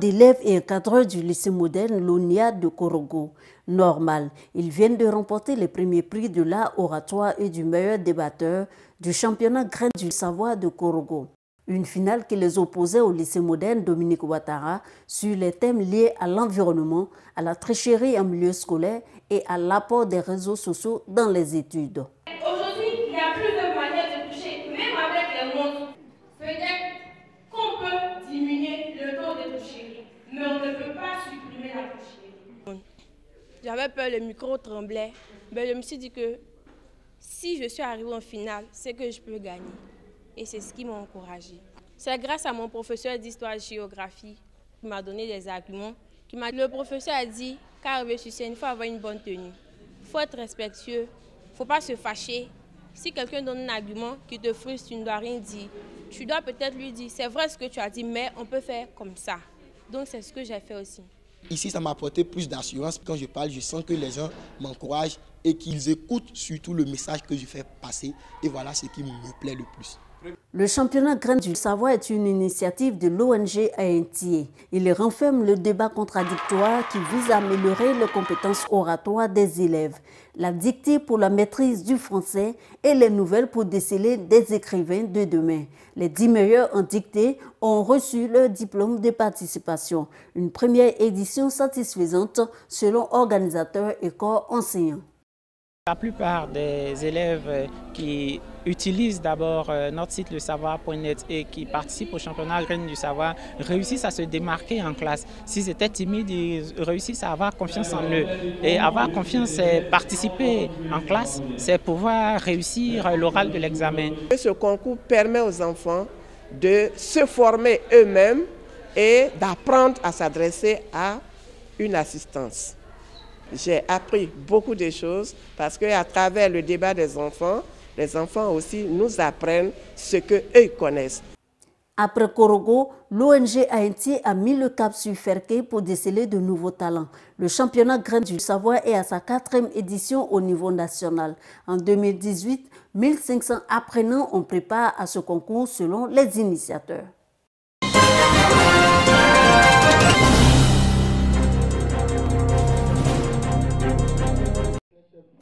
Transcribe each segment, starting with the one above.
d'élèves et encadreurs du lycée moderne Lonia de Korogo. Normal, ils viennent de remporter les premiers prix de l'art oratoire et du meilleur débatteur du championnat Graines du savoir de Korogo. Une finale qui les opposait au lycée moderne Dominique Ouattara sur les thèmes liés à l'environnement, à la tricherie en milieu scolaire et à l'apport des réseaux sociaux dans les études. Aujourd'hui, il y a plusieurs manières de toucher, même avec les montres. Peut-être qu'on peut diminuer le taux de toucherie, mais on ne peut pas supprimer la toucherie. J'avais peur, le micro tremblait, mais je me suis dit que si je suis arrivée en finale, c'est que je peux gagner. Et c'est ce qui m'a encouragée. C'est grâce à mon professeur d'histoire-géographie qui m'a donné des arguments. Le professeur a dit qu'arriver sur scène, il faut avoir une bonne tenue. Il faut être respectueux, il ne faut pas se fâcher. Si quelqu'un donne un argument qui te frustre, tu ne dois rien dire. Tu dois peut-être lui dire, c'est vrai ce que tu as dit, mais on peut faire comme ça. Donc c'est ce que j'ai fait aussi. Ici, ça m'a apporté plus d'assurance. Quand je parle, je sens que les gens m'encouragent et qu'ils écoutent surtout le message que je fais passer. Et voilà ce qui me plaît le plus. Le championnat Graines du savoir est une initiative de l'ONG ANTA. Il renferme le débat contradictoire qui vise à améliorer les compétences oratoires des élèves, la dictée pour la maîtrise du français et les nouvelles pour déceler des écrivains de demain. Les 10 meilleurs en dictée ont reçu leur diplôme de participation. Une première édition satisfaisante selon organisateurs et corps enseignants. La plupart des élèves qui utilisent d'abord notre site lesavoir.net et qui participent au championnat Graines du savoir réussissent à se démarquer en classe. S'ils étaient timides, ils réussissent à avoir confiance en eux. Et avoir confiance, c'est participer en classe, c'est pouvoir réussir l'oral de l'examen. Ce concours permet aux enfants de se former eux-mêmes et d'apprendre à s'adresser à une assistance. J'ai appris beaucoup de choses parce qu'à travers le débat des enfants, les enfants aussi nous apprennent ce qu'eux connaissent. Après Korogo, l'ONG ANTA a mis le cap sur Ferke pour déceler de nouveaux talents. Le championnat Graines du savoir est à sa 4e édition au niveau national. En 2018, 1500 apprenants ont pris part à ce concours selon les initiateurs.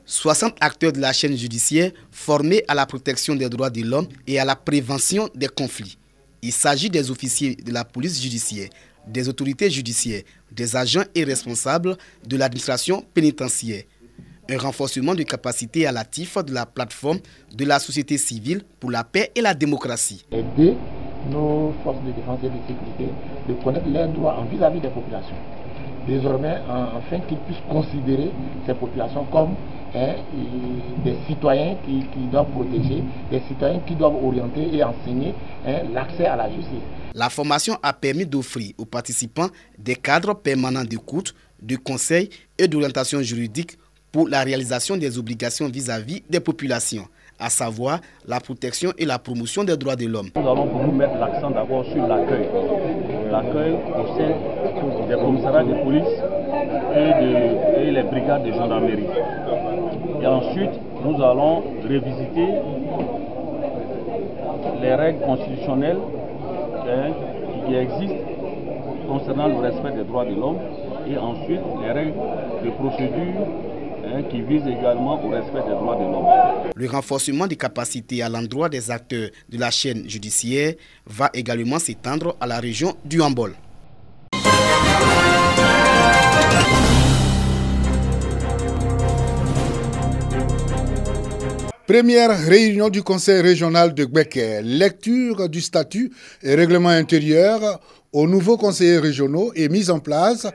60 acteurs de la chaîne judiciaire formés à la protection des droits de l'homme et à la prévention des conflits. Il s'agit des officiers de la police judiciaire, des autorités judiciaires, des agents et responsables de l'administration pénitentiaire. Un renforcement de capacité à l'actif de la plateforme de la société civile pour la paix et la démocratie. Aider nos forces de défense et de sécurité de connaître leurs droits vis-à-vis des populations. Désormais, afin qu'ils puissent considérer ces populations comme des citoyens qui doivent protéger, des citoyens qui doivent orienter et enseigner l'accès à la justice. La formation a permis d'offrir aux participants des cadres permanents d'écoute, de conseil et d'orientation juridique pour la réalisation des obligations vis-à-vis des populations, à savoir la protection et la promotion des droits de l'homme. Nous allons beaucoup mettre l'accent d'abord sur l'accueil. L'accueil au sein des commissariats de police et les brigades de gendarmerie. Et ensuite, nous allons revisiter les règles constitutionnelles qui existent concernant le respect des droits de l'homme et ensuite les règles de procédure qui visent également au respect des droits de l'homme. Le renforcement des capacités à l'endroit des acteurs de la chaîne judiciaire va également s'étendre à la région du Hambol. Première réunion du Conseil régional de Gbeke, lecture du statut et règlement intérieur aux nouveaux conseillers régionaux et mise en place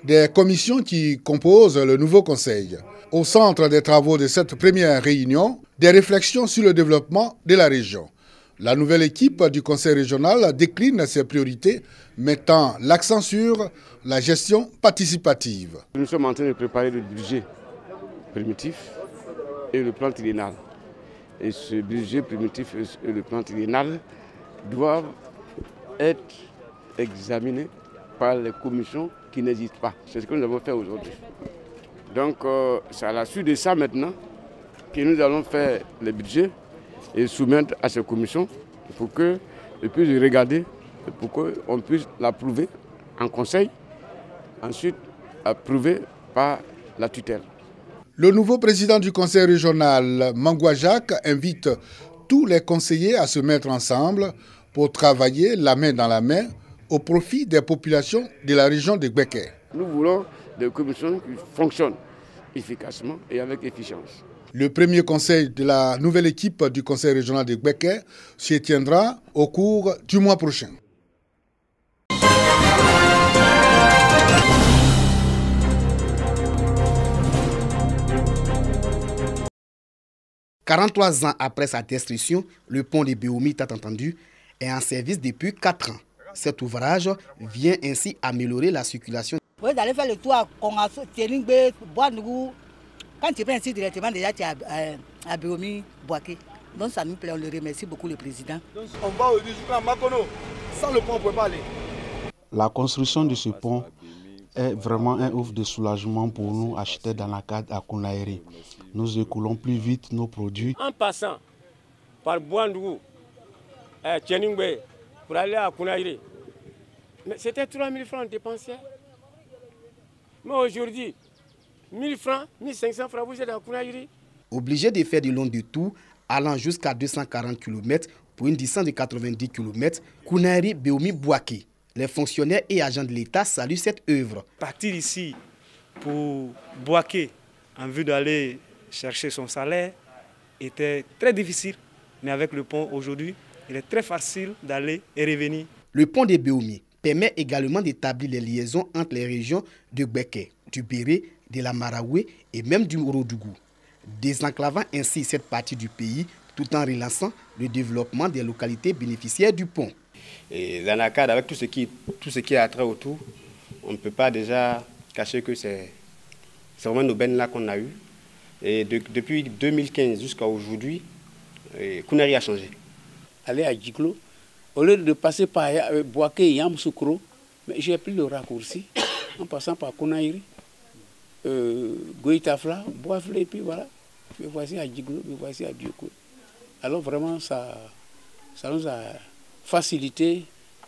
des commissions qui composent le nouveau conseil. Au centre des travaux de cette première réunion, des réflexions sur le développement de la région. La nouvelle équipe du conseil régional décline ses priorités, mettant l'accent sur la gestion participative. Nous sommes en train de préparer le budget primitif et le plan triennal. Et ce budget primitif et le plan triennal doivent être examinés par les commissions qui n'existent pas. C'est ce que nous avons fait aujourd'hui. Donc c'est à la suite de ça maintenant que nous allons faire le budget et soumettre à ces commissions pour qu'elles puissent regarder, pour qu'on puisse l'approuver en conseil, ensuite approuvé par la tutelle. Le nouveau président du conseil régional, Mangwa Jacques, invite tous les conseillers à se mettre ensemble pour travailler la main dans la main au profit des populations de la région de Gbeke. Nous voulons des commissions qui fonctionnent efficacement et avec efficience. Le premier conseil de la nouvelle équipe du conseil régional de Gbeke se tiendra au cours du mois prochain. « 43 ans après sa destruction, le pont de Béoumi, t'as entendu, est en service depuis 4 ans. Cet ouvrage vient ainsi améliorer la circulation. Vous allez faire le tour à Boanougou. Quand tu prends ici directement, déjà tu es à Béoumi, Boaké. Donc ça nous plaît, on le remercie beaucoup le président. Donc, on va au à Makono. Sans le pont, on ne peut pas aller. La construction de ce pont est vraiment un ouf de soulagement pour nous acheter dans la carte à Kounaïri. Nous écoulons plus vite nos produits. En passant par Boanougou, Tchéningbe, pour aller à Kounaïri, c'était 3 000 francs dépensés. Mais aujourd'hui, 1 000 francs, 1 500 francs, vous êtes à Kounaïri. Obligé de faire du long détour allant jusqu'à 240 km pour une distance de 90 km, Kounaïri, Béoumi, Boaké. Les fonctionnaires et agents de l'État saluent cette œuvre. Partir ici pour Boaké en vue d'aller chercher son salaire était très difficile. Mais avec le pont aujourd'hui, il est très facile d'aller et revenir. Le pont de Béoumi permet également d'établir les liaisons entre les régions de Gbeke, du Béré, de la Maraoué et même du Morodougou, désenclavant ainsi cette partie du pays tout en relançant le développement des localités bénéficiaires du pont. Et l'ANACAD, avec tout ce qui est attrait autour, on ne peut pas déjà cacher que c'est vraiment nos bennes là qu'on a eu. Et depuis 2015 jusqu'à aujourd'hui, Kounaïri a changé. Aller à Djiglo, au lieu de passer par Boaké et Yamsoukro, j'ai pris le raccourci en passant par Kounaïri, Goïtafla, Boafle, et puis voilà. Me voici à Djiglo, me voici à Dioko. Alors vraiment, ça nous a facilité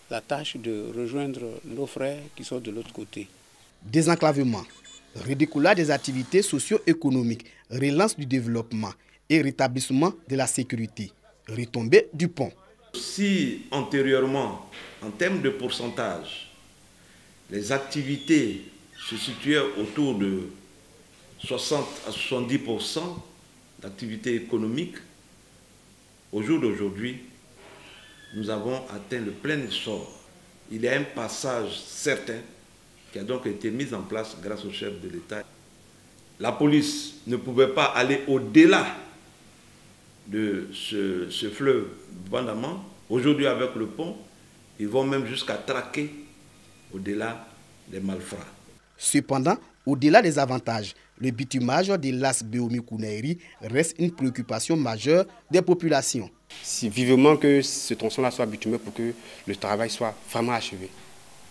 la tâche de rejoindre nos frères qui sont de l'autre côté. Désenclavement, redécollage des activités socio-économiques, relance du développement et rétablissement de la sécurité, retombée du pont. Si antérieurement, en termes de pourcentage, les activités se situaient autour de 60 à 70% d'activités économiques, au jour d'aujourd'hui, nous avons atteint le plein essor. Il y a un passage certain qui a donc été mis en place grâce au chef de l'État. La police ne pouvait pas aller au-delà de ce fleuve Bandama. Aujourd'hui, avec le pont, ils vont même jusqu'à traquer au-delà des malfrats. Cependant, au-delà des avantages, le bitumage de l'As Béoumi Kounaïri reste une préoccupation majeure des populations. Si vivement que ce tronçon-là soit bitumé pour que le travail soit vraiment achevé.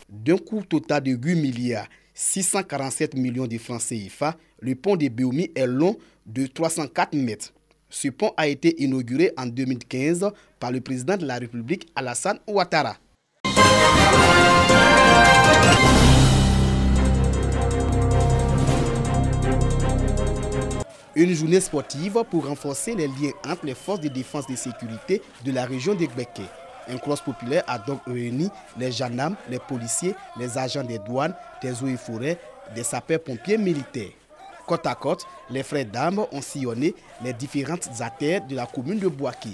D'un coût total de 8 milliards 647 millions de francs CFA, le pont de Béoumi est long de 304 mètres. Ce pont a été inauguré en 2015 par le président de la République Alassane Ouattara. Une journée sportive pour renforcer les liens entre les forces de défense et de sécurité de la région de Gbeke. Un cross populaire a donc réuni les gendarmes, les policiers, les agents des douanes, des eaux et forêts, des sapeurs-pompiers militaires. Côte à côte, les frères d'armes ont sillonné les différentes artères de la commune de Boaké.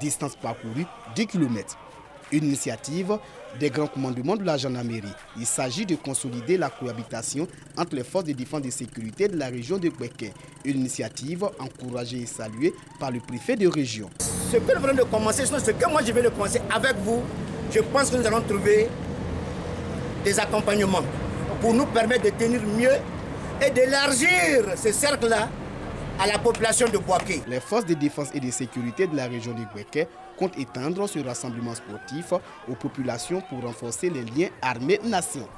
Distance parcourue 10 km. Une initiative des grands commandements de la gendarmerie. Il s'agit de consolider la cohabitation entre les forces de défense et de sécurité de la région de Gbeke. Une initiative encouragée et saluée par le préfet de région. Ce que nous venons de commencer, ce que moi je vais le commencer avec vous, je pense que nous allons trouver des accompagnements pour nous permettre de tenir mieux et d'élargir ce cercle-là à la population de Boaké. Les forces de défense et de sécurité de la région de Gbeke comptent étendre ce rassemblement sportif aux populations pour renforcer les liens armées-nation.